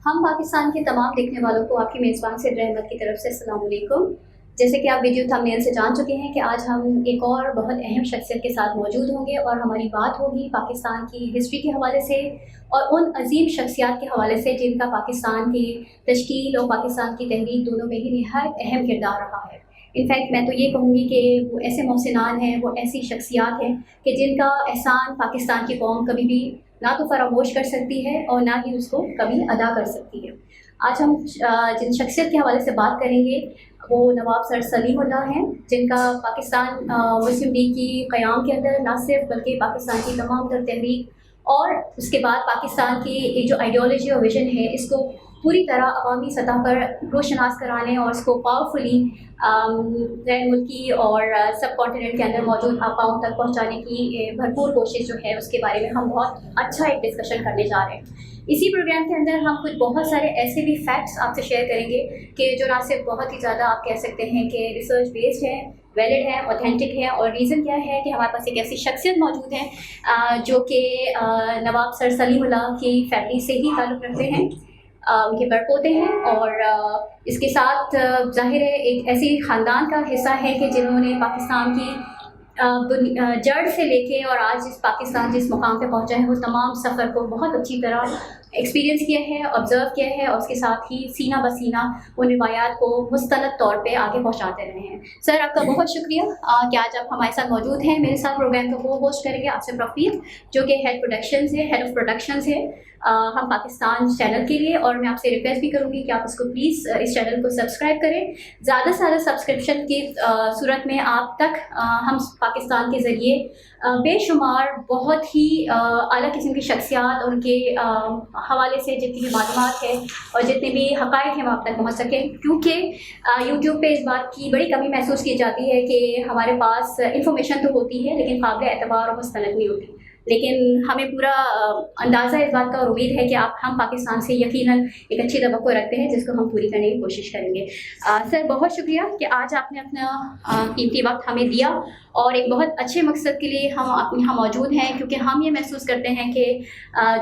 ہم پاکستان کے تمام دیکھنے والوں کو آپ کی میزبان سید احمد کی طرف سے السلام علیکم۔ جیسے کہ آپ ویڈیو تھمبنیل سے جان چکے ہیں کہ آج ہم ایک اور بہت اہم شخصیت کے ساتھ موجود ہوں گے اور ہماری بات ہوگی پاکستان کی ہسٹری کے حوالے سے اور ان عظیم شخصیات کے حوالے سے جن کا پاکستان کی تشکیل اور پاکستان کی تحریک دونوں میں ہی نہایت اہم کردار رہا ہے۔ انفیکٹ میں تو یہ کہوں گی کہ وہ ایسے محسنان ہیں، وہ ایسی شخصیات ہیں کہ جن کا احسان پاکستان کی قوم کبھی بھی نہ تو فراموش کر سکتی ہے اور نہ ہی اس کو کبھی ادا کر سکتی ہے۔ آج ہم جن شخصیت کے حوالے سے بات کریں گے وہ نواب سر سلیم اللہ ہیں، جن کا پاکستان مسلم لیگ کی قیام کے اندر نہ صرف بلکہ پاکستان کی تمام تر تحریک اور اس کے بعد پاکستان کی ایک جو آئیڈیالوجی اور ویژن ہے اس کو پوری طرح عوامی سطح پر روشناس کرانے اور اس کو پاورفلی غیر ملکی اور سب کانٹیننٹ کے اندر موجود آقاؤں تک پہنچانے کی بھرپور کوشش جو ہے اس کے بارے میں ہم بہت اچھا ایک ڈسکشن کرنے جا رہے ہیں۔ اسی پروگرام کے اندر ہم کچھ بہت سارے ایسے بھی فیکٹس آپ سے شیئر کریں گے کہ جو نہ صرف بہت ہی زیادہ آپ کہہ سکتے ہیں کہ ریسرچ بیسڈ ہے، ویلڈ ہے، اوتھینٹک ہے، اور ریزن کیا ہے کہ ہمارے پاس ایک ایسی شخصیت موجود ہے جو کہ نواب سر سلیم اللہ کی فیملی سے ہی تعلق رکھتے ہیں، ان کے بڑ پوتے ہیں، اور اس کے ساتھ ظاہر ہے ایک ایسی خاندان کا حصہ ہے کہ جنہوں نے پاکستان کی جڑ سے لے کے اور آج جس پاکستان جس مقام پہ پہنچا ہے وہ تمام سفر کو بہت اچھی طرح ایکسپیرینس کیا ہے، آبزرو کیا ہے، اور اس کے ساتھ ہی سینہ بسینہ ان روایات کو مستند طور پہ آگے پہنچاتے رہے ہیں۔ سر آپ کا بہت شکریہ کہ آج آپ ہمارے ساتھ موجود ہیں۔ میرے ساتھ پروگرام کو وہ ہوسٹ کریں گے آصف رفیق جو کہ ہیڈ آف پروڈکشنز ہے ہم پاکستان چینل کے لیے، اور میں آپ سے ریکویسٹ بھی کروں گی کہ آپ اس کو پلیز اس چینل کو سبسکرائب کریں۔ زیادہ سے زیادہ سبسکرپشن کی صورت میں آپ تک ہم پاکستان کے ذریعے بے شمار بہت ہی اعلیٰ قسم کی شخصیات اور ان کے حوالے سے جتنی بھی معلومات ہے اور جتنے بھی حقائق ہیں وہ آپ تک پہنچ سکیں، کیونکہ یوٹیوب پہ اس بات کی بڑی کمی محسوس کی جاتی ہے کہ ہمارے پاس انفارمیشن تو ہوتی ہے لیکن قابل اعتبار اور مستند نہیں ہوتی، لیکن ہمیں پورا اندازہ اس بات کا اور امید ہے کہ ہم پاکستان سے یقیناً ایک اچھی توقع رکھتے ہیں جس کو ہم پوری کرنے کی کوشش کریں گے۔ سر بہت شکریہ کہ آج آپ نے اپنا قیمتی وقت ہمیں دیا اور ایک بہت اچھے مقصد کے لیے ہم یہاں موجود ہیں، کیونکہ ہم یہ محسوس کرتے ہیں کہ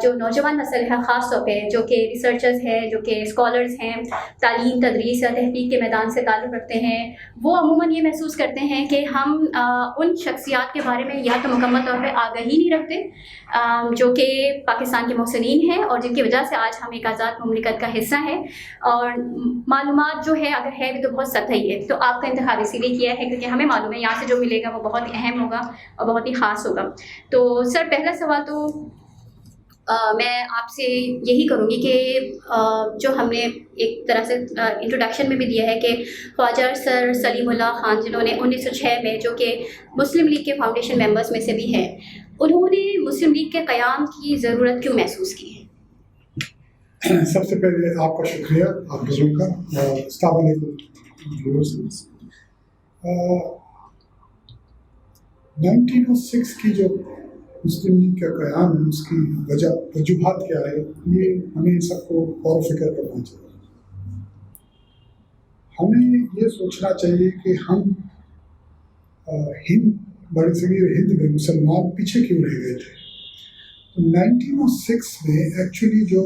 جو نوجوان نسل ہے خاص طور پہ جو کہ ریسرچرز ہیں، جو کہ اسکالرز ہیں، تعلیم تدریس یا تحقیق کے میدان سے تعلق رکھتے ہیں، وہ عموماً یہ محسوس کرتے ہیں کہ ہم ان شخصیات کے بارے میں یا تو مکمل طور پہ آگہی نہیں رکھتے جو کہ پاکستان کے محسنین ہیں اور جن کی وجہ سے آج ہم ایک آزاد مملکت کا حصہ ہیں، اور معلومات جو ہے اگر ہے بھی تو بہت سطحی ہے۔ تو آپ کا انتخاب اسی لیے کیا ہے کیونکہ ہمیں معلوم ہے یہاں سے جو ملے گا وہ بہت ہی اہم ہوگا اور بہت ہی خاص ہوگا۔ تو سر پہلا سوال تو میں آپ سے یہی کروں گی کہ جو ہم نے ایک طرح سے انٹروڈکشن میں بھی دیا ہے کہ خواجہ سر سلیم اللہ خان جنہوں نے 1906 میں جو کہ مسلم لیگ کے فاؤنڈیشن ممبرس میں سے بھی ہیں، انہوں نے مسلم لیگ کے قیام کی ضرورت کیوں محسوس کی ہے؟ سب سے پہلے آپ کا شکریہ، آپ بزرگ کا، السلام علیکم۔ 1906 کی جو مسلم لیگ کا قیام ہے اس کی وجہ وجوہات کیا ہے، یہ ہمیں سب کو غور و فکر کرنا چاہیے۔ ہمیں یہ سوچنا چاہیے کہ ہم ہند بڑے صغیر ہند میں مسلمان پیچھے کیوں رہ گئے تھے۔ 1906 میں ایکچولی جو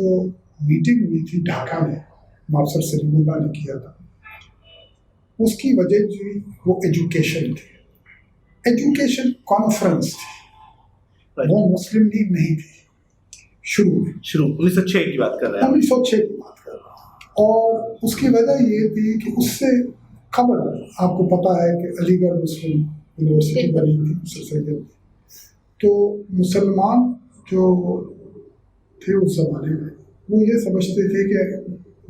میٹنگ ہوئی تھی ڈھاکہ میں نواب سر سلیم اللہ نے کیا تھا، اس کی وجہ جو وہ ایجوکیشن تھی، ایجوکیشن کانفرنس تھی، وہ مسلم لیگ نہیں تھی شروع 1906 کی بات کر رہے ہیں 1906 کی بات کر رہا ہوں۔ اور اس کی وجہ یہ تھی کہ اس سے قبل آپ کو پتہ ہے کہ علی گڑھ مسلم یونیورسٹی بنی تھی سر سید، تو مسلمان جو تھے اس زمانے میں وہ یہ سمجھتے تھے کہ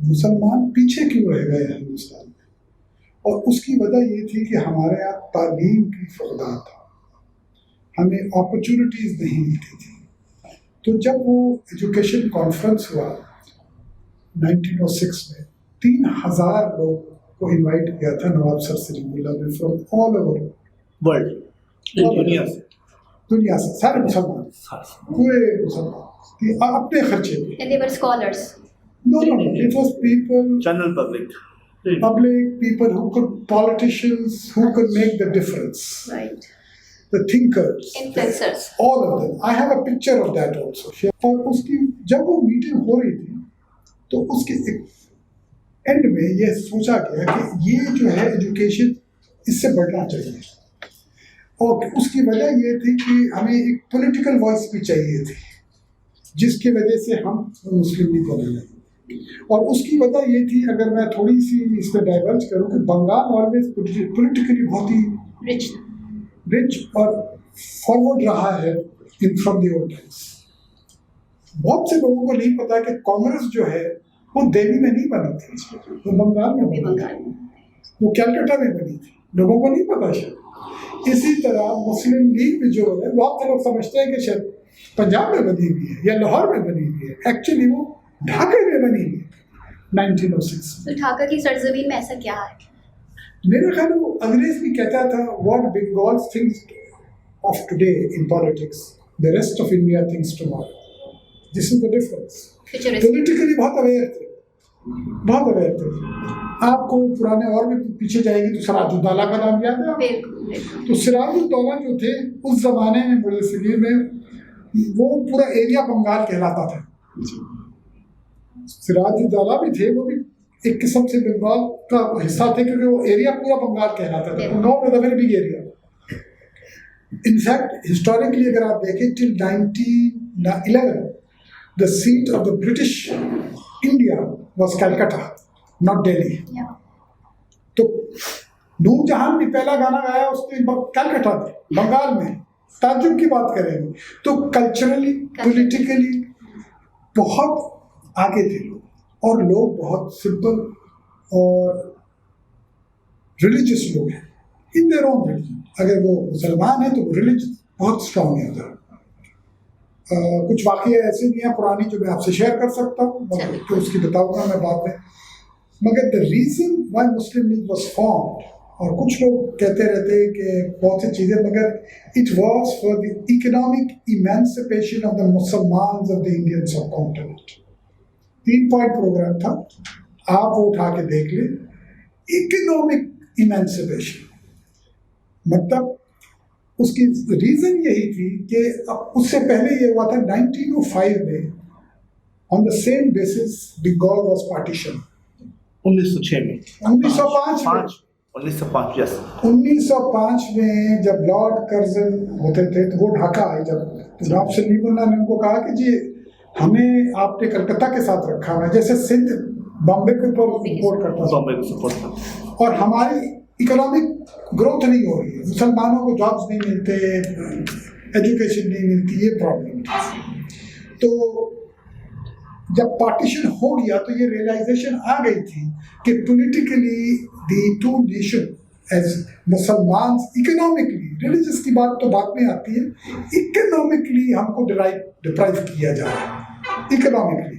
مسلمان پیچھے کیوں رہ گئے ہیں ہندوستان میں، اور اس کی وجہ یہ تھی کہ ہمارے یہاں تعلیم کی فقدان تھا، ہمیں اپرچونیٹیز نہیں ملتی تھی۔ تو جب وہ ایجوکیشن کانفرنس ہوا 1906 میں، 3000 لوگ کو انوائٹ کیا تھا نواب سر سلیم اللہ نے فرام آل اوور ورلڈ، دنیا سے سارے مسلمان، پورے مسلمان اپنے خرچے پہ۔ And they were scholars. No, it was people, general public people who could, politicians who could make the difference, Right. the thinkers, Influencers. all of them. I have a picture of that also. اور اس کی جب وہ meeting ہو رہی تھی تو اس کے and میں یہ سوچا گیا کہ یہ جو ہے ایجوکیشن اس سے بڑھنا چاہیے، اور اس کی وجہ یہ تھی کہ ہمیں ایک پولیٹیکل وائس بھی چاہیے تھی جس کی وجہ سے ہم مسلم لیگ بنے، اور اس کی وجہ یہ تھی، اگر میں تھوڑی سی اس پہ ڈائیورج کروں، کہ بنگال آلویز پولیٹیکلی بہت ہی رچ اور فارورڈ رہا ہے فرام دی اولڈ ٹائمس. بہت سے لوگوں کو نہیں پتا کہ کانگریس جو ہے وہ دہلی میں نہیں بنی تھی، وہ بنگال میں بنی تھی، وہ کلکتہ میں بنی تھی، لوگوں کو نہیں پتا شاید. اسی طرح مسلم لیگ بھی جو ہے بہت سے لوگ سمجھتے ہیں کہ شاید پنجاب میں بنی ہوئی ہے یا لاہور میں بنی ہوئی ہے، ایکچولی وہ ڈھاکہ میں بنی ہوئی ہے 1906. تو ڈھاکہ کی سرزمین میں ایسا کیا ہے؟ میرا خیال ہے وہ انگریز بھی کہتا تھا what Bengal thinks of today in politics, the rest of India thinks tomorrow. This is the difference. Politically بہت اویئر تھے، بہت اویئر تھے. آپ کو پرانے اور بھی پیچھے جائے گی تو سراج الدولہ کا نام یاد ہے آپ؟ تو سراج الدولہ جو تھے اس زمانے میں بڑے صغیر میں وہ پورا ایریا بنگال کہلاتا تھا. سراج الدولہ بھی تھے، وہ بھی ایک قسم سے بنگال کا حصہ تھے کیونکہ وہ ایریا پورا بنگال کہلاتا تھا. Bengal is a very big area. In fact historically اگر آپ دیکھیں ٹل 1911 the seat of the British India was Calcutta, not Delhi. تو نور جہان بھی پہلا گانا گایا اس نے کلکتہ میں، بنگال میں. تعجب کی بات کریں گے تو کلچرلی پولیٹیکلی بہت آگے تھے لوگ، اور لوگ بہت سمپل اور ریلیجس لوگ ہیں ان دیئر اون ریلیجن. اگر وہ مسلمان ہیں تو وہ ریلیجن بہت اسٹرانگ ہے ادھر. کچھ واقعے ایسے بھی ہیں پرانی جو میں آپ سے شیئر کر سکتا ہوں، تو اس کی بتاؤں گا میں بعد میں. مگر the reason why Muslim league was formed, اور کچھ لوگ کہتے رہتے ہیں کہ بہت سی چیزیں، مگر it was for the economic emancipation of the مسلمانز of the Indian subcontinent. 3 point programme تھا، آپ وہ اٹھا کے دیکھ لیں. اکنامک ایمانسپیشن مطلب اس کی ریزن یہی تھی کہ اس سے پہلے یہ ہوا تھا 1905 میں on the same basis Bengal was partition. 1906 میں 1905 میں جب لارڈ کرزن ہوتے تھے تو وہ ڈھاکہ آئے. جب جناب سلیم اللہ نے ان کو کہا کہ جی ہمیں آپ نے کلکتہ کے ساتھ رکھا ہوا ہے، جیسے سندھ بامبے کے اوپر سپورٹ کرتا تھا، اور ہماری اکنامک گروتھ نہیں ہو رہی ہے، مسلمانوں کو جابس نہیں ملتے، ایجوکیشن نہیں ملتی، یہ پرابلم تھی. تو جب پارٹیشن ہو گیا تو یہ ریئلائزیشن آ گئی تھی کہ politically the two nation as مسلمان اکنامکلی، ریلیجس کی بات تو بعد میں آتی ہے، اکنامکلی ہم کو ڈپرائیو کیا جا رہا ہے اکنامکلی.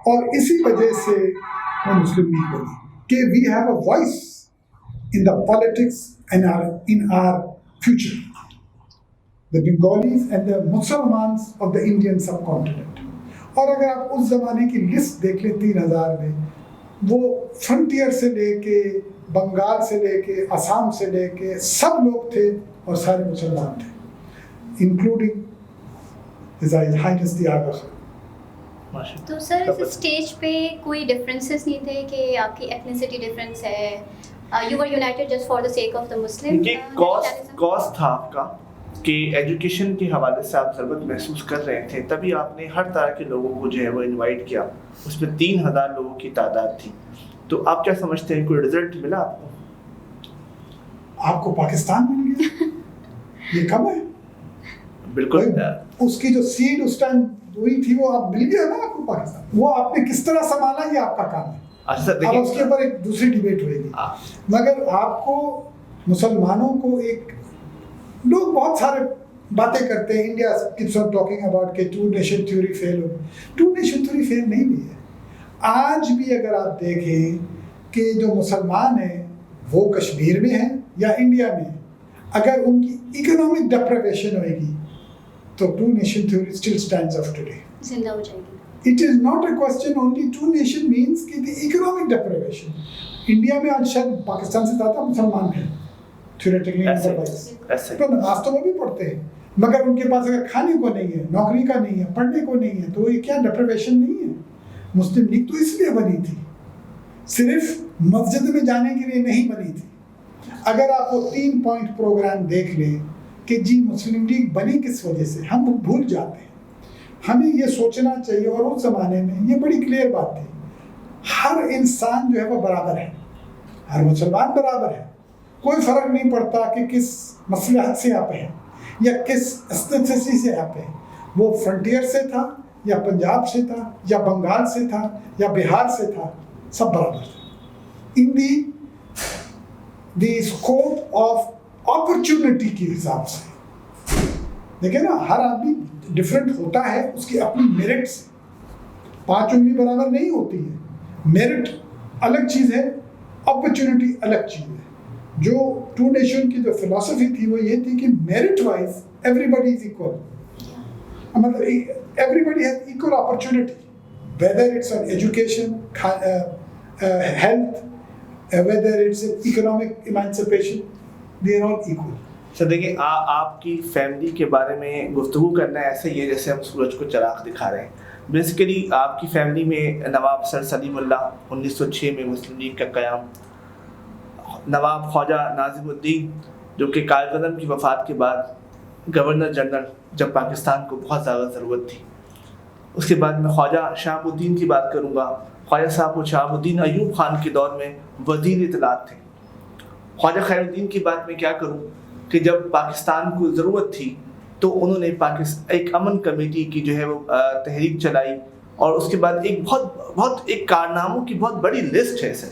اور اسی وجہ سے وہ مسلم لیگ بنی کہ we have a voice in the politics and in our future, the Bengalis and the Muslims of the Indian subcontinent. اور اگر آپ اس زمانے کی لسٹ دیکھ لیں 3000 میں، وہ فرنٹیئر سے لے کے بنگال سے لے کے آسام سے لے کے سب لوگ تھے اور سارے مسلمان تھے، including His Highness the Aga Khan. تو سر اس اسٹیج پہ کوئی ڈفرینسز نہیں تھے کہ آپ کی ایتھنیسٹی ڈفرینس ہے، you were united just for the sake of the Muslim. کہ کاز تھا آپ کا کہ ایجوکیشن کے حوالے سے آپ ضرورت محسوس کر رہے تھے، تبھی آپ نے ہر طرح کے لوگوں کو جو ہے وہ انوائٹ کیا. اس میں 3000 لوگوں کی تعداد تھی. تو آپ کیا سمجھتے ہیں کوئی رزلٹ ملا آپ کو؟ آپ کو پاکستان مل گیا، یہ کم ہے. بالکل اس کی جو سیڈ اس ٹائم ہوئی تھی وہ آپ مل گیا نا آپ کو پاکستان. وہ آپ نے کس طرح سنبھالا یہ آپ کا کام ہے. اب اس کے اوپر ایک دوسری ڈیبیٹ ہوئے گی. مگر آپ کو مسلمانوں کو ایک لوگ بہت سارے باتیں کرتے ہیں، India keeps on talking about کہ ٹو نیشن تھیوری فیل ہو. ٹو نیشن تھیوری فیل نہیں ہوئی ہے. آج بھی اگر آپ دیکھیں کہ جو مسلمان ہیں وہ کشمیر میں ہیں یا انڈیا میں، اگر ان کی اکنامک ڈپریویشن ہوئے گی تو two nation theory still stands of today, زندہ ہو جائے گی. It is not a question only two nation means کہ the economic deprivation. انڈیا میں آج شاید پاکستان سے زیادہ مسلمان ہیں theoretically otherwise. تو نماز تو وہ بھی پڑھتے ہیں، مگر ان کے پاس اگر کھانے کو نہیں ہے، نوکری کا نہیں ہے، پڑھنے کو نہیں ہے، تو یہ کیا ڈپریویشن نہیں ہے. مسلم لیگ تو اس لیے بنی تھی، صرف مسجد میں جانے کے لیے نہیں بنی تھی. اگر آپ وہ 3 پوائنٹ پروگرام دیکھ لیں کہ جی مسلم لیگ بنی کس وجہ سے، ہم بھول جاتے ہیں. ہمیں یہ سوچنا چاہیے، اور اس زمانے میں یہ بڑی کلیئر بات تھی، ہر انسان جو ہے وہ برابر ہے، ہر مسلمان برابر ہے. کوئی فرق نہیں پڑتا کہ کس مصلحت سے آپ ہیں یا کس استثاثی سے آپ ہیں، وہ فرنٹیئر سے تھا یا پنجاب سے تھا یا بنگال سے تھا یا بہار سے تھا، سب برابر تھا. ان دی اسکوپ آف اپرچونٹی کے حساب سے دیکھیں نا، ہر آدمی ڈفرینٹ ہوتا ہے اس کی اپنی میرٹ سے. 5 انگلی برابر نہیں ہوتی ہے، میرٹ الگ چیز ہے، اپرچونٹی الگ چیز ہے. جو ٹو نیشن کی جو فلسفی تھی وہ یہ تھی کہ merit wise everybody is equal, مطلب everybody has equal opportunity, whether it's on education, health, whether it's economic emancipation, they are all equal. Sir دیکھیں آپ کی فیملی کے بارے میں گفتگو کرنا ایسے ہی ہے جیسے ہم سورج کو چراغ دکھا رہے ہیں. بیسیکلی آپ کی فیملی میں نواب سر سلیم اللہ 1906 میں مسلم لیگ کا قیام، نواب خواجہ ناظم الدین جو کہ قائد اعظم کی وفات کے بعد گورنر جنرل جب پاکستان کو بہت زیادہ ضرورت تھی. اس کے بعد میں خواجہ شہاب الدین کی بات کروں گا. خواجہ صاحب وہ شہاب الدین ایوب خان کے دور میں وزیر اطلاعات تھے. خواجہ خیر الدین کی بات میں کیا کروں کہ جب پاکستان کو ضرورت تھی تو انہوں نے ایک امن کمیٹی کی جو ہے وہ تحریک چلائی، اور اس کے بعد ایک بہت ایک کارناموں کی بہت بڑی لسٹ ہے سر.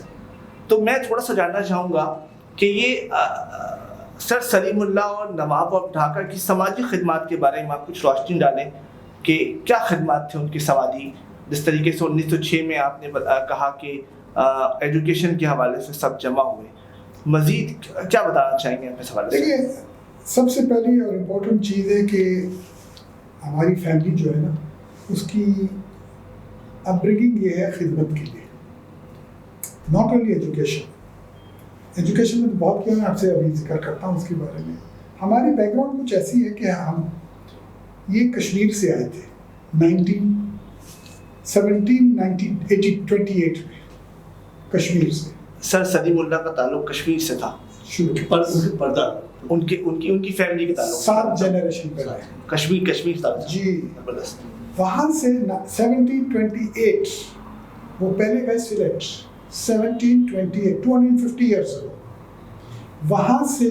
تو میں تھوڑا سا جاننا چاہوں گا کہ یہ سر سلیم اللہ اور نواب آف ڈھاکہ کی سماجی خدمات کے بارے میں آپ کچھ روشنی ڈالیں کہ کیا خدمات تھے ان کی سماجی. جس طریقے سے 1906 میں آپ نے کہا کہ ایجوکیشن کے حوالے سے سب جمع ہوئے، مزید کیا بتانا چاہیں گے آپ اس حوالے سے؟ دیکھیے، سب سے پہلی اور امپورٹنٹ چیز ہے کہ ہماری فیملی جو ہے نا اس کی اپ برنگنگ یہ ہے خدمت کے لیے، ناٹ اونلی ایجوکیشن میں تو بہت کیا، میں آپ سے ابھی ذکر کرتا ہوں اس کے بارے میں. ہماری بیک گراؤنڈ کچھ ایسی ہے کہ ہم یہ کشمیر سے آئے تھے 1928 میں، کشمیر سے. سر سلیم اللہ کا تعلق کشمیر سے تھا ان کی فیملی کے تعلق 7 جنریشن پہلے کشمیر تھا جی. زبردست. وہاں سے 1728 وہ پہلے گئے سلیٹ 1728 250 ایئرس اگو. وہاں سے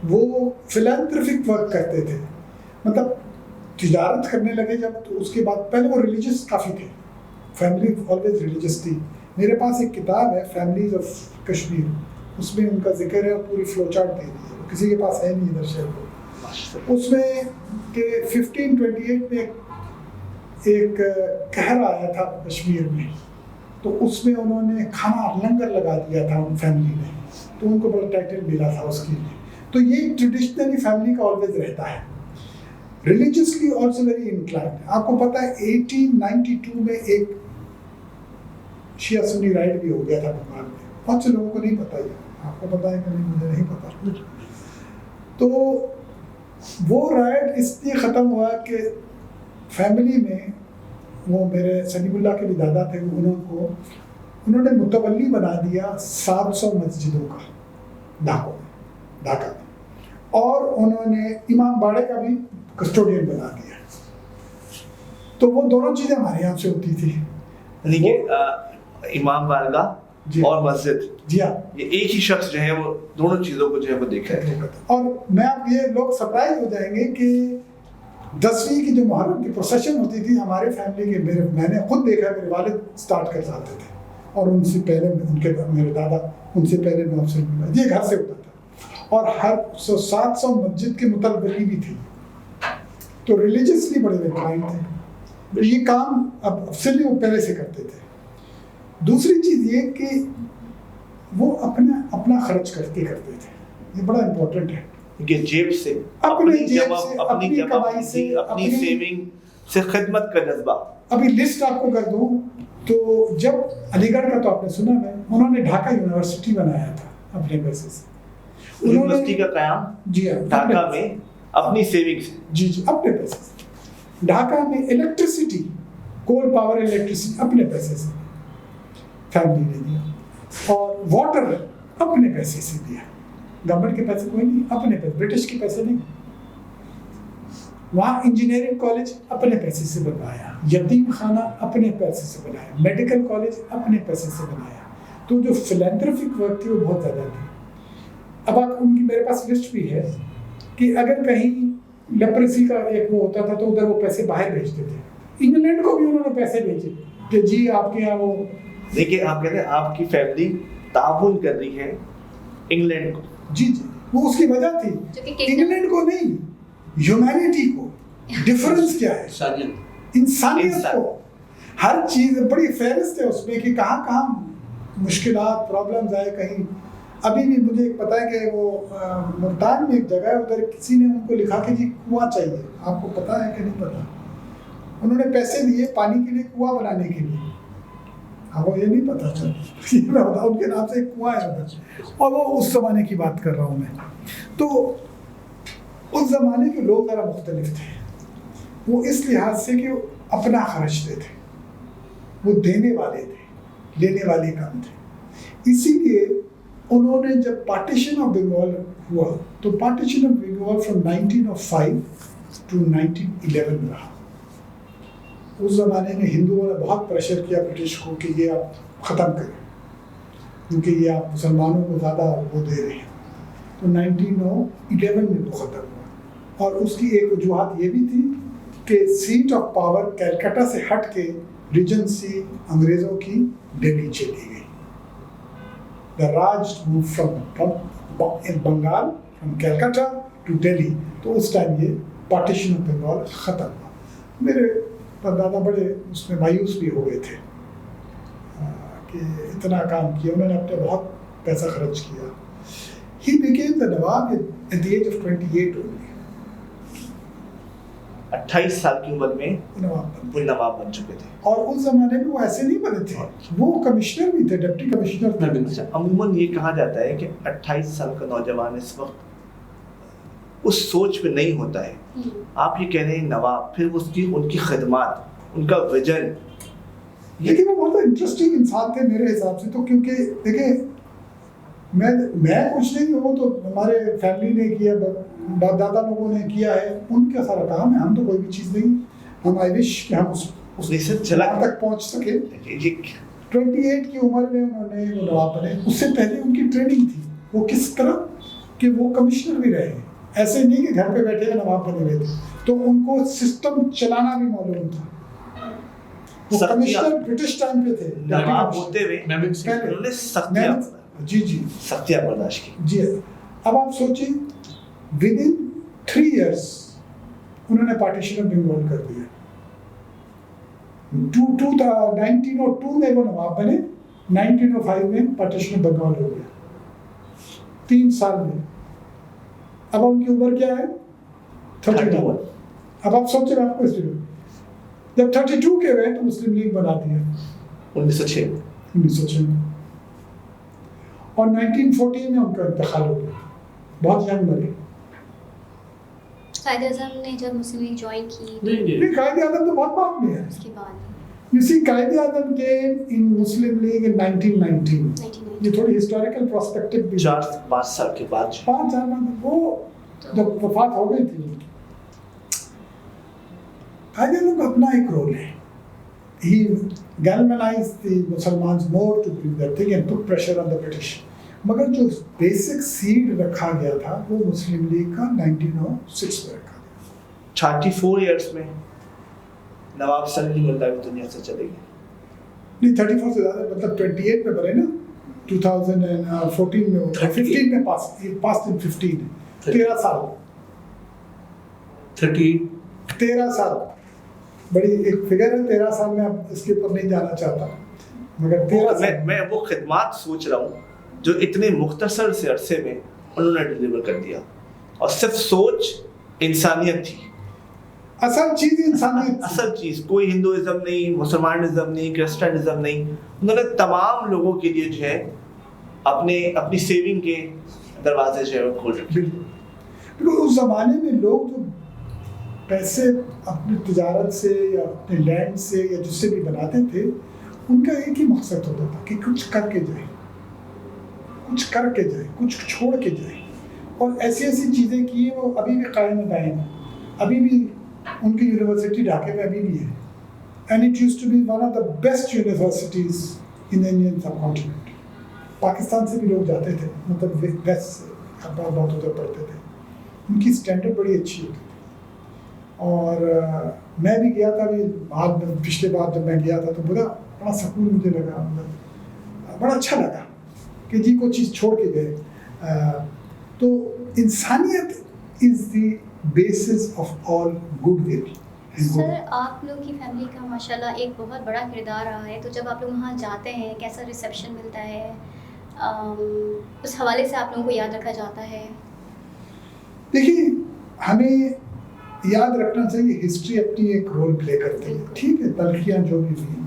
وہ فلانتھرفک ورک کرتے تھے، مطلب تجارت کرنے لگے جب، تو اس کے بعد پہلے وہ ریلیجس کافی تھے، فیملی آلویز ریلیجس تھی. میرے پاس ایک کتاب ہے فیملیز آف کشمیر، اس میں ان کا ذکر ہے اور پوری فلو چارٹ دے دی ہے، کسی کے پاس ہے نہیں ادھر شہر کو. اس میں کہ 1528 میں ایک قہر آیا تھا کشمیر میں، تو اس میں انہوں نے کھانا لنگر لگا دیا تھا ان فیملی نے، تو ان کو بڑا ٹائٹل ملا تھا اس کے لیے. تو یہ ٹریڈیشنلی فیملی کا آلویز رہتا ہے. Religiously also very inclined. آپ کو پتہ ہے 1892 میں ایک شیعہ سنی رائٹ بھی ہو گیا تھا بنگال میں، بہت سے لوگوں کو نہیں پتہ، یہ آپ کو پتہ ہے کہ نہیں مجھے نہیں پتہ. تو وہ رائٹ اس لیے ختم ہوا کہ فیملی میں وہ میرے سلیم اللہ کے بھی دادا تھے، انہوں نے متولی بنا دیا 700 مسجدوں کا ڈھاکہ میں، اور انہوں نے امام باڑے کا بھی کسٹوڈین بنا دیا. تو وہ دونوں چیزیں ہمارے یہاں سے ہوتی تھی، یعنی کہ امام بارگاہ اور مسجد، جی ہاں، یہ ایک ہی شخص جو ہے وہ دونوں چیزوں کو جو ہے وہ دیکھ رہے تھے. اور میں آپ یہ لوگ سرپرائز ہو جائیں گے کہ 10ویں کی جو محرم کی پروسیشن ہوتی تھی ہمارے فیملی کے، میں نے خود دیکھا، میرے والد سٹارٹ کر جاتے تھے، اور ان سے پہلے میرے دادا ان سے پہلے نواب سلیم اللہ، یہ گھر سے ہوتا تھا. اور ہر 700 مسجد کے متولی بھی تھی، تو ریلیجسلی بڑے انکلائنڈ تھے. یہ کام اب افسلی وہ پہلے سے کرتے تھے. دوسری چیز یہ کہ وہ اپنا خرچ کرتے تھے، یہ بڑا امپورٹنٹ ہے کہ جیب سے، اپنی کمائی سے، اپنی سیونگ سے خدمت کا جذبہ. ابھی لسٹ آپ کو کر دوں تو جب علی گڑھ کا تو آپ نے سنا ہے، انہوں نے ڈھاکہ یونیورسٹی بنایا تھا اپنے پیسے سے. یونیورسٹی کا قیام جی ہاں ڈھاکہ میں اپنی سیونگ سے، جی اپنے پیسے سے. ڈھاکہ میں الیکٹریسٹی کول پاور الیکٹریسٹی اپنے پیسے سے فیملی نے دیا, اور واٹر اپنے پیسے سے دیا. گورنمنٹ کے پیسے کوئی نہیں, اپنے پیسے, برٹش کے پیسے نہیں. وہاں انجینئرنگ کالج اپنے پیسے سے بنوایا, یتیم خانہ اپنے پیسے سے بنایا, میڈیکل کالج اپنے پیسے سے بنایا. تو جو فلینتھرفک ورک تھی وہ بہت زیادہ تھی. اب ان کی میرے پاس لسٹ بھی ہے کہ اگر کہیں لیپریسی کا ایک وہ ہوتا تھا تو ادھر وہ پیسے باہر بھیجتے تھے. انگلینڈ کو بھی انہوں نے پیسے بھیجے کہ جی آپ کے یہاں وہ. دیکھیے آپ کہتے ہیں آپ کی فیملی تعاون کر رہی ہے انگلینڈ کو. جی جی, وہ اس کی وجہ تھی, انگلینڈ کو نہیں, ہیومینٹی کو. ڈفرنس کیا ہے, انسانیت کو. ہر چیز بڑی فہرست ہے اس میں کہ کہاں کہاں مشکلات پرابلمز آئے. کہیں ابھی بھی مجھے پتا ہے کہ وہ ملتان میں ایک جگہ ہے, ادھر کسی نے ان کو لکھا کہ جی کنواں چاہیے, آپ کو پتا ہے کہ نہیں پتا. انہوں نے پیسے دیے پانی کے لیے کنواں بنانے کے لیے, آپ کو یہ نہیں پتا چل, میں بتاؤں ان کے نام سے ایک کنواں ہے ادھر, اور وہ اس زمانے کی بات کر رہا ہوں میں. تو اس زمانے کے لوگ ذرا مختلف تھے, وہ اس لحاظ سے کہ وہ اپنا خرچتے تھے, وہ دینے والے تھے, لینے والے کم تھے. اسی لیے انہوں نے جب پارٹیشن آف بنگال ہوا تو partition of Bengal from 1905 to 1911 رہا. اس زمانے میں ہندوؤں نے بہت پریشر کیا برٹش کو کہ یہ آپ ختم کریں کیونکہ یہ آپ مسلمانوں کو زیادہ وہ دے رہے ہیں. تو 1911 میں وہ ختم ہوا, اور اس کی ایک وجوہات یہ بھی تھی کہ سیٹ آف پاور کلکتہ سے ہٹ کے ریجنسی انگریزوں کی دہلی چلی گئی. The Raj moved from Bengal, from Calcutta to Delhi. تو اس ٹائم یہ پارٹیشن آف بنگال ختم ہوا. میرے پردادا بڑے اس میں مایوس بھی ہو گئے تھے کہ اتنا کام کیا, انہوں نے اپنے بہت پیسہ خرچ کیا. He became the Nawab at the age of 28 only. 28 سال کی عمر میں وہ نواب بن چکے تھے. اور اس زمانے میں وہ ایسے نہیں بنے تھے, وہ کمشنر بھی تھے, ڈپٹی کمشنر تھے. عموماً یہ کہا جاتا ہے کہ 28 سال کا نوجوان اس وقت اس سوچ پہ نہیں ہوتا ہے. آپ یہ کہہ رہے ہیں نواب, پھر اس کی ان کی خدمات, ان کا ویژن. لیکن وہ بہت انٹرسٹنگ انسان تھے میرے حساب سے. تو کیونکہ دیکھیں میں کچھ نہیں ہوں, تو ہمارے فیملی نے کیا, باپ دادا لوگوں نے کیا ہے, ان کا سارا کام ہے. ہم تو کوئی بھی چیز نہیں. ہم آئی وش کہ ہم اس تک پہنچ سکے. 28 کی عمر میں انہوں نے وہ نواب بنے. اس سے پہلے ان کی ٹریننگ تھی. وہ کس طرح کہ وہ کمشنر بھی رہے, ایسے نہیں کہ گھر پہ بیٹھے ہوئے نواب بنے ہوئے تھے. تو ان کو سسٹم چلانا بھی معلوم تھا. وہ کمشنر برٹش ٹائم پہ تھے, نواب ہوتے ہوئے انہوں نے سختیاں سختیاں برداشت کی. جی, اب آپ سوچیں ود ان 3 years انہوں نے پارٹیشن آف بنگال کر دیا. 1902 میں وہ نواب بنے, 1905 میں پارٹیشن آف بنگال ہو گیا. 3 سال میں. اب ان کی عمر کیا ہے 31. اب آپ سوچیں, آپ کو اس لیے جب 32 کے ہوئے تو مسلم لیگ بنا دیا 1906 میں, اور 1914 میں ان کا انتقال ہو گیا. بہت ینگ مرے. قائد اعظم نے جب مسلم لیگ جوائن کی, نہیں قائد اعظم تو بہت بعد میں ہے. اس کے بعد You see, Quaid Azam came in Muslim League in 1919. یہ تھوڑی ہسٹوریکل پرسپیکٹو بھی 4-5 سال کے بعد 5 سال بعد وہ جب وفات ہو گئی تھی. قائد اعظم کا اپنا ایک رول ہے. He galvanized the Muslims more to bring their thing and put pressure on the British. مگر جو بیسک سیڈ رکھا گیا تھا وہ مسلم لیگ کا 1906 میں رکھا گیا. 34 ایئرس میں نواب سلیم اللہ بھی دنیا سے چلے گئے. نہیں 34 سے زیادہ, مطلب 28 میں بنے نا, 2014 میں 15 میں پاس ان 15 13 سال 13 سال بڑی ایک فگر ہے. 13 سال میں اب اس کے اوپر نہیں جانا چاہتا, مگر 13 سال میں وہ خدمات سوچ رہا ہوں جو اتنے مختصر سے عرصے میں انہوں نے ڈیلیور کر دیا, اور صرف سوچ انسانیت تھی. اصل چیز انسانیت, اصل چیز کوئی ہندوازم نہیں, مسلمانزم نہیں, کرسچنزم نہیں. انہوں نے تمام لوگوں کے لیے جو ہے اپنی سیونگ کے دروازے جو ہے وہ کھول رکھے. بالکل اس زمانے میں لوگ جو پیسے اپنی تجارت سے یا اپنے لینڈ سے یا جس سے بھی بناتے تھے ان کا ایک ہی مقصد ہوتا تھا کہ کچھ کر کے جائیں، کچھ کر کے جائیں، کچھ چھوڑ کے جائیں. اور ایسی ایسی چیزیں کی وہ ابھی بھی قائم دائم ہیں. ابھی بھی ان کی یونیورسٹی ڈھاکے میں ابھی بھی ہے. And it used to be one of the best universities in the Indian subcontinent. Pakistan سے بھی لوگ جاتے تھے، مطلب ویسٹ سے بہت ادھر پڑھتے تھے. ان کی اسٹینڈرڈ بڑی اچھی ہوتی تھی. اور میں بھی گیا تھا ابھی بعد میں، پچھلے بار جب میں گیا تھا تو بڑا سکون مجھے لگا، بڑا اچھا لگا کہ جی کوئی چیز چھوڑ کے گئے. تو انسانیت is the basis of all good will. Sir آپ لوگ کی فیملی کا ماشاءاللہ ایک بہت بڑا کردار رہا ہے، تو جب آپ لوگ وہاں جاتے ہیں کیسا ریسیپشن ملتا ہے، اس حوالے سے آپ لوگوں کو یاد رکھا جاتا ہے؟ دیکھیے ہمیں یاد رکھنا چاہیے ہسٹری اپنی ایک رول پلے کرتی ہے، ٹھیک ہے، تلخیاں جو بھی ہوئی،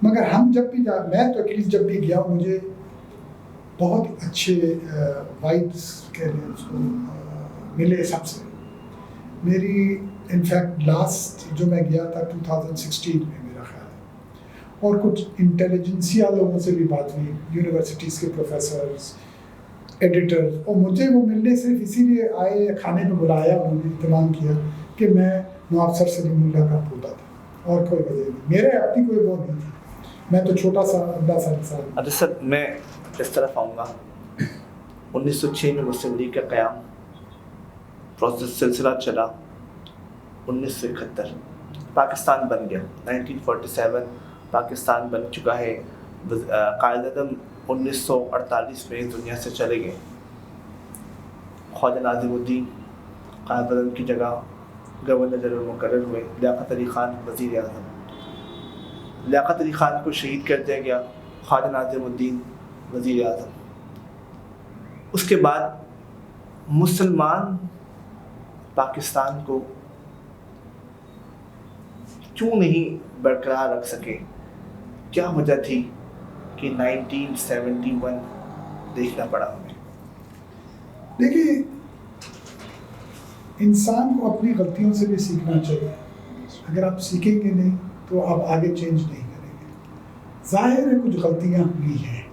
مگر ہم جب بھی میں تو ایٹ لیسٹ جب بھی گیا مجھے بہت اچھے وائبس کہہ لیں اس کو ملے سب سے. میری انفیکٹ لاسٹ جو میں گیا تھا 2016 میں میرا خیال ہے، اور کچھ انٹیلیجنسیا لوگوں سے بھی بات ہوئی، یونیورسٹیز کے پروفیسرز، ایڈیٹرز، اور مجھے وہ ملنے صرف اسی لیے آئے، کھانے میں بلایا، انہوں نے اہتمام کیا کہ میں نواب سر سلیم اللہ کا پوتا تھا، اور کوئی وجہ نہیں. میرے اپنی کوئی وہ نہیں تھی، میں تو چھوٹا سا 10 سال. اچھا سر، میں اس طرف آؤں گا. 1906 میں مسلم لیگ کا قیام، پروسیس سلسلہ چلا. 1971 پاکستان بن گیا. 1947 پاکستان بن چکا ہے. قائد اعظم 1948 میں دنیا سے چلے گئے. خواجہ ناظم الدین قائد اعظم کی جگہ گورنر جنرل مقرر ہوئے. لیاقت علی خان وزیر اعظم. لیاقت علی خان کو شہید کر دیا گیا، خواجہ ناظم الدین وزیر اعظم. اس کے بعد مسلمان پاکستان کو کیوں نہیں برقرار رکھ سکے؟ کیا وجہ تھی کہ 1971 دیکھنا پڑا ہمیں؟ دیکھیے انسان کو اپنی غلطیوں سے بھی سیکھنا چاہیے. اگر آپ سیکھیں گے نہیں تو آپ آگے چینج نہیں کریں گے. ظاہر ہے کچھ غلطیاں ہوئی ہیں،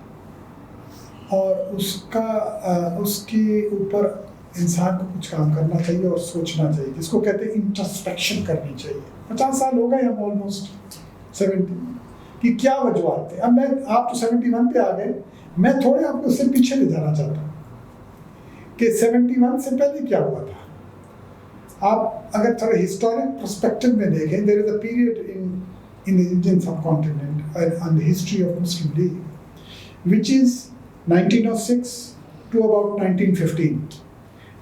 اور اس کے اوپر انسان کو کچھ کام کرنا چاہیے اور سوچنا چاہیے، جس کو کہتے ہیں انٹرسپیکشن کرنی چاہیے. 50 سال ہو گئے ہم آلموسٹ 70 کہ کیا وجوہات تھے. اب آپ تو 71 پہ آ گئے، میں تھوڑے آپ کو اس سے پیچھے لے جانا چاہتا ہوں کہ 71 سے پہلے کیا ہوا تھا. آپ اگر تھوڑا ہسٹورک پرسپیکٹو میں دیکھیں، there is a period in the Indian subcontinent and the history of Muslim League which is 1906 to about 1915,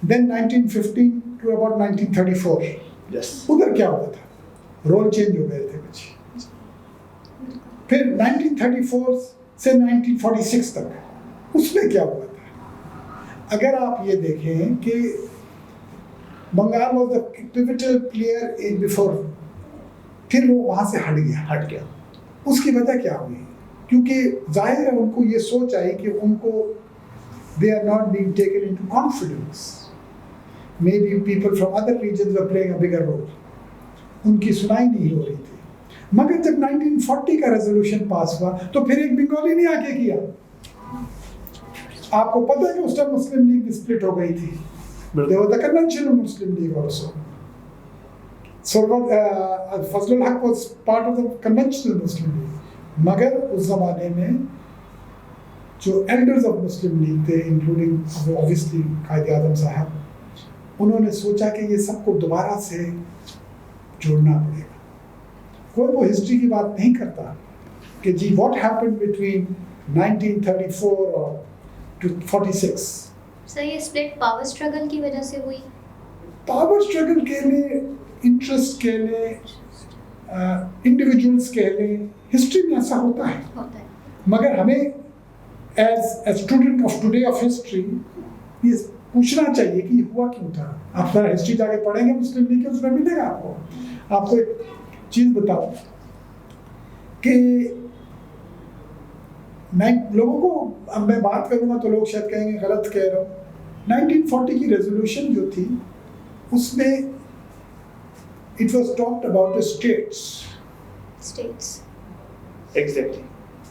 then 1915 to about 1934. Yes. ادھر کیا ہوا تھا؟ رول چینج ہو گئے تھے کچھ. پھر 1934 سے 1946 تک اس میں کیا ہوا تھا؟ اگر آپ یہ دیکھیں کہ Bengal was the pivotal player in before، پھر وہ وہاں سے ہٹ گیا. اس کی وجہ کیا ہوئی؟ کیونکہ ظاہر ہے ان کو یہ سوچ آئی کہ ان کو they are not being taken into confidence. Maybe people from other regions were playing a bigger role. ان کی سنائی نہیں ہو رہی تھی. مگر جب 1940 کا ریزولوشن پاس ہوا تو پھر ایک بنگالی نے آ کے کیا. آپ کو پتہ ہے کہ اس ٹائم مسلم لیگ اسپلٹ ہو گئی تھی. There was the convention of Muslim League also. So Fazlul Haq was part of the conventional Muslim League. مگر اس زمانے میں جو ایلڈرز آف مسلم لیگ تھے انکلوڈنگ obviously قائد اعظم صاحب، انہوں نے سوچا کہ یہ سب کو دوبارہ سے جوڑنا پڑے گا. کوئی وہ ہسٹری کی بات نہیں کرتا کہ جی واٹ ہیپنڈ بٹوین 1934 اور 46. سر یہ اسپلٹ پاور اسٹرگل کی وجہ سے ہوئی؟ پاور اسٹرگل کہہ لیں، انٹرسٹ کہہ لیں، انڈیویجولس کہہ لیں، ہسٹری میں ایسا ہوتا ہے. مگر ہمیں as a student of today of history یہ پوچھنا چاہیے کہ یہ ہوا کیوں تھا. آپ ذرا ہسٹری جا کے پڑھیں گے مسلم لیگ کے، اس میں ملے گا آپ کو. آپ کو ایک چیز بتاؤ کہ لوگوں کو، اب میں بات کروں گا تو لوگ شاید کہیں گے غلط کہہ رہا ہوں. 1940 کی ریزولوشن جو تھی اس میں it was talked about the states. Exactly.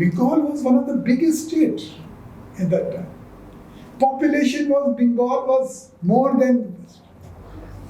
Bengal was one of the biggest states in that time. Population was, Bengal was more than,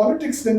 politics then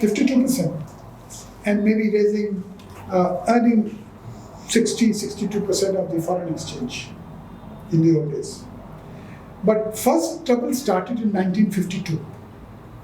52%, and maybe raising earning 60-62% of the foreign exchange in the old days. But first trouble started in 1952.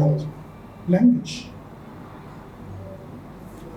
No, language.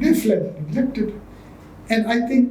they fled, neglected, and I think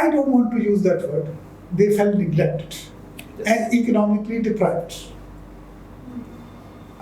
I don't want to use that word. They felt neglected and economically deprived.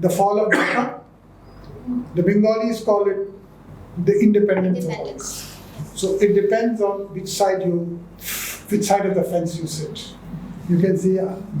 the fall of Dhaka. The Bengalis call it the independence of Pakistan. So it depends on which side of the fence you sit. You can see